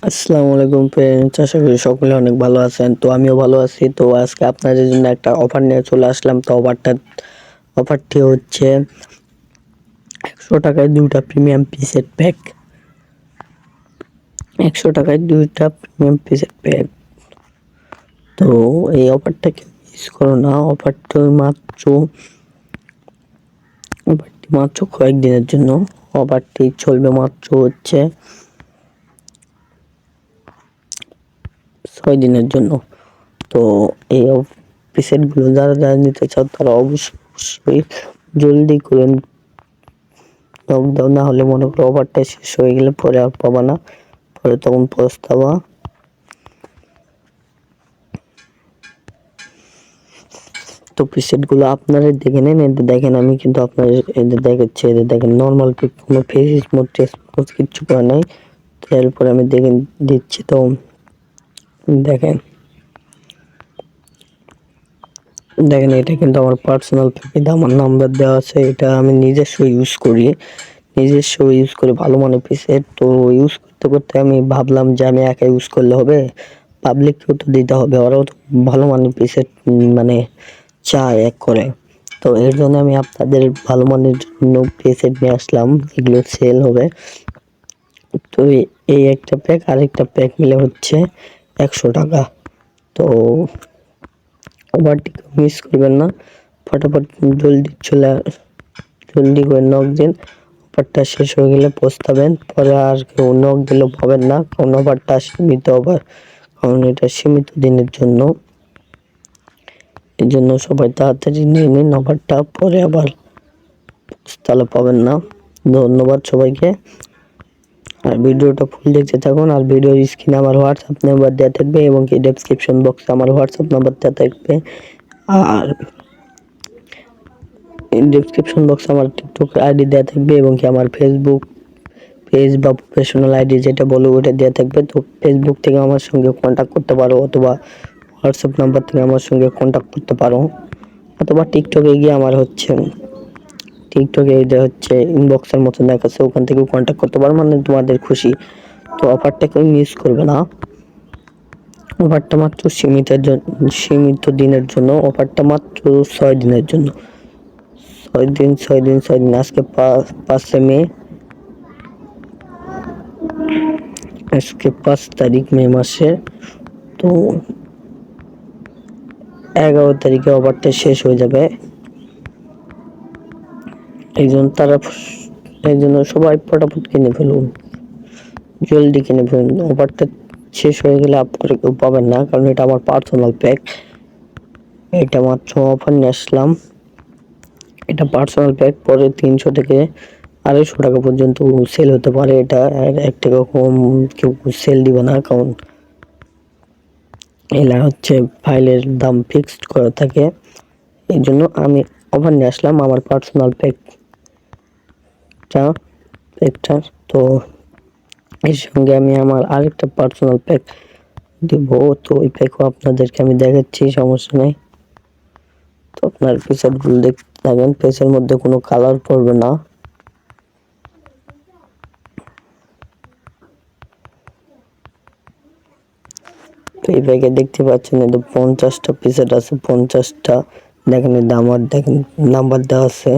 আসসালামু আলাইকুম ফ্রেন্ডস, আশা করি সকলে অনেক ভালো আছেন। তো আমিও ভালো আছি। তো আজকে আপনাদের জন্য একটা অফার নিয়ে চলে আসলাম। তো অফারটি হচ্ছে 100 টাকায় দুইটা প্রিমিয়াম পিসের প্যাক। 100 টাকায় দুইটা প্রিমিয়াম পিসের প্যাক। তো এই অফারটাকে মিস করো না। অফারটি মাত্র কয়েকদিনের জন্য। অফারটি চলবে মাত্র হচ্ছে 6 দিনের জন্য। তো এই প্রিসেটগুলো যারা যারা নিতে চাও তারা অবশ্যই জলদি করে নক দাও, না হলে মনে করো অফারটা শেষ হয়ে গেলে পরে আর পাবা না, পরে তখন পস্তাবা। তো প্রিসেটগুলো আপনারা দেখে নেন। এদের দেখেন, আমি কিন্তু আপনাদের এদের দেখাচ্ছি। এদের দেখেন নর্মাল পিক, কোনো ফেস মোড টেস্ট কিচ্ছু করা নাই। তো এরপরে আমি দেখেন দিচ্ছি। তো দেখেন দেখেন এটা কিন্তু আমার পার্সোনাল পেজ, আমার নাম্বার দেওয়া আছে। এটা আমি নিজস্ব ইউজ করে ভালো মানের প্রিসেট। তো ইউজ করতে করতে আমি ভাবলাম যে আমি একা ইউজ করলে হবে, পাবলিককেও তো দিতে হবে, ওরাও তো ভালো মানের প্রিসেট মানে চায় এক করে। তো এর জন্য আমি আপনাদের ভালো মানের জন্য প্রিসেট নিয়ে আসলাম, এগুলো সেল হবে। তো এই একটা প্যাক আর একটা প্যাক মিলে হচ্ছে 100 টাকা। তো অফারটি মিস করবেন না, ফটাফট জলদি করে নক দিন। অফারটা শেষ হয়ে গেলে পস্তাবেন, পরে আর কেউ নক দিলেও পাবেন না, কারণ অফারটা সীমিত অফার, কারণ এটা সীমিত দিনের জন্য। এই জন্য সবাই তাড়াতাড়ি নিয়ে নিন অফারটা, পরে আবার তাহলে পাবেন না। ধন্যবাদ সবাইকে। আর ভিডিওটা ফুল দেখতে থাকুন। আর ভিডিওর স্ক্রিনে আমার হোয়াটসঅ্যাপ নাম্বার দেওয়া থাকবে এবং কি ডেসক্রিপশন বক্সে আমার হোয়াটসঅ্যাপ নাম্বার দেওয়া থাকবে। আর ডেসক্রিপশন বক্সে আমার টিকটক আইডি দেওয়া থাকবে এবং কি আমার ফেসবুক পেজ বা প্রফেশনাল আইডি যেটা বলো ওটা দেওয়া থাকবে। তো ফেসবুক থেকে আমার সঙ্গে কন্ট্যাক্ট করতে পারো, অথবা হোয়াটসঅ্যাপ নাম্বার থেকে আমার সঙ্গে কন্ট্যাক্ট করতে পারো, অথবা টিকটকে গিয়ে আমার টিকটকে এটা হচ্ছে ইনবক্সের মতো দেখাচ্ছে, ওখান থেকেও কন্ট্যাক্ট করতে পারো, মানে তোমাদের খুশি। তো অফারটা কেউ মিস করবে না। অফারটা মাত্র সীমিত দিনের জন্য। অফারটা মাত্র 6 দিনের জন্য। 6 দিন। আজকে 5 মে, আজকে 5 তারিখ মে মাসের। তো 11 তারিখে অফারটা শেষ হয়ে যাবে। এই জন্য সবাই ফটাফট কিনে ফেলুন, জলদি কিনে ফেলুন। অফারটা শেষ হয়ে গেলে আপনারা কেউ পাবেন না, কারণ এটা আমার পার্সোনাল প্যাক। এটা মাত্র অফার নিয়ে আসলাম। এটা পার্সোনাল প্যাক, পরে 300 থেকে 250 টাকা পর্যন্ত সেল হতে পারে। এটা 1 টাকা কম কেউ সেল দিবে না, কারণ এলা হচ্ছে ফাইলের দাম ফিক্সড করা থাকে। এই জন্য আমি অফার নিয়ে আসলাম আমার পার্সোনাল প্যাকটা। তো এর সঙ্গে আমি আমার আরেকটা পার্সোনাল প্যাক দিব। তো ওই প্যাকও আপনাদেরকে আমি দেখাচ্ছি, সমস্যা নেই। তো আপনার পিকচারগুলো দেখতে থাকেন, পেজের মধ্যে কোনো কালার পড়বে না। তো এই ব্যাগে দেখতে পাচ্ছেন এতে 50টা পিসেট আছে, 50টা। দেখেন দেখেন নাম্বার দেওয়া আছে।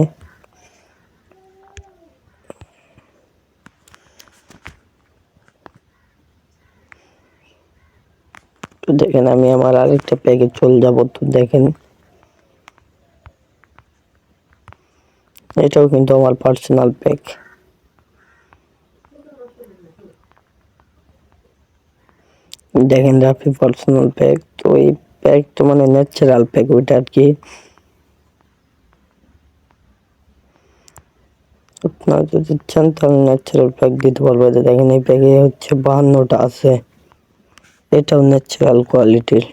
তো দেখেন আমি আমার আরেকটা প্যাকে চলে যাব। তো দেখেন এটাও কিন্তু আমার পার্সোনাল প্যাক। দেখেন রাফি পার্সোনাল প্যাক। তো এই প্যাকটা মানে ন্যাচারাল প্যাক, ওইটা আর কি। আপনারা যদি চান তাহলে ন্যাচারাল প্যাক দিতে পারবো। দেখেন এই প্যাকে হচ্ছে 52টা আছে, এটাও ন্যাচারাল কোয়ালিটির।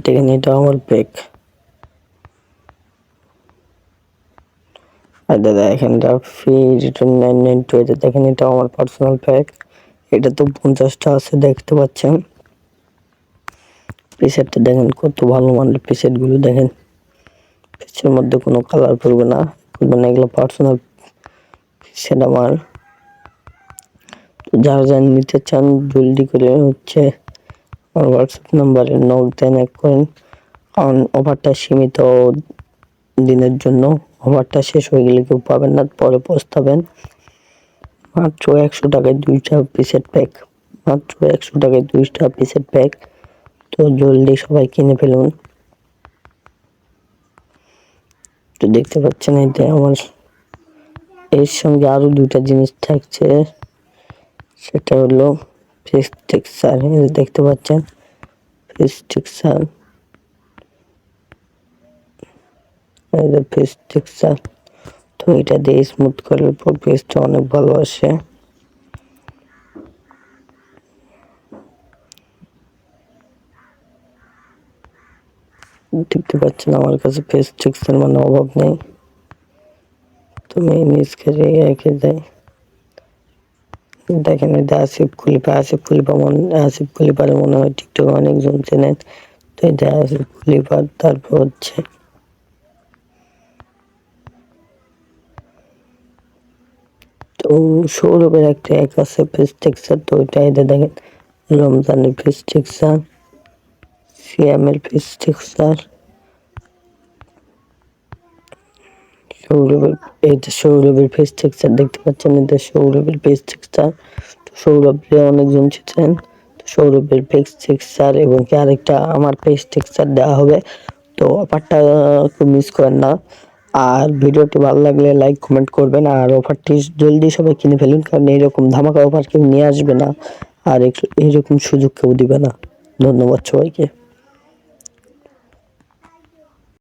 দেখেন এটা আমার প্যাক। আর দাদা এখানে রাফি রিটার্ন 992, এটা দেখেন এটা আমার পার্সোনাল প্যাক। এটা তো 50টা আছে, দেখতে পাচ্ছেন। প্রিসেটটা দেখেন কত ভালো মানের প্রিসেট গুলো। দেখেন পিসের মধ্যে কোনো কালার পড়বে না, মানে এগুলো পার্সোনাল প্রিসেট আমার। যারা যারা নিতে চান জলদি করে হচ্ছে আমার হোয়াটসঅ্যাপ নাম্বারে নক দেন এক করেন, কারণ অফারটা সীমিত দিনের জন্য। অফারটা শেষ হয়ে গেলে কেউ পাবেন না, পরে পস্তাবেন। মাত্র 100 টাকায় 2টা পিসের প্যাক, মাত্র 100 টাকায় 2টা পিসের প্যাক। তো জলদি সবাই কিনে ফেলুন। তো দেখতে পাচ্ছেন এতে আমার এর সঙ্গে আরো 2টা জিনিস থাকছে, সেটা হলো ফেস টেক্সচার। দেখতে পাচ্ছেন ফেস টেক্সচার, ফেস টেক্সচার। তো এটা দিয়ে স্মুথ করার পর ফেসটা অনেক ভালো আসে। দেখতে পাচ্ছেন আমার কাছে ফেস টেক্সচার মানে অভাব নেই। তুমি মিস করে রেখে দেয়। দেখেন এটা আসিফ খলিফা, আসিফ খলিফার মনে হয় টিকটকে অনেকজন চেনেন। তো এটা আসিফ খলিফার। তারপর হচ্ছে তো সৌরভের একটা এক আছে ফেস টেক্সচার, তো ওইটা এটা দেখেন রমজানের ফেস টেক্সচার, সিয়ামের ফেস টেক্সচার, সৌরভের। এইটা সৌরভের ফেস টেক্সচার দেখতে পাচ্ছেন, এটা সৌরভের ফেস টেক্সচার। তো সৌরভকে অনেকজন চিনেন। তো সৌরভের ফেস টেক্সচার এবং কি আরেকটা আমার ফেস টেক্সচার দেওয়া হবে। তো অফারটা মিস করেন না। আর ভিডিওটি ভালো লাগলে লাইক কমেন্ট করবেন, আর অফারটি জলদি সবাই কিনে ফেলুন, কারণ এইরকম ধামাকা অফার কেউ নিয়ে আসবে না, আর এইরকম সুযোগ কেউ দিবে না। ধন্যবাদ সবাইকে।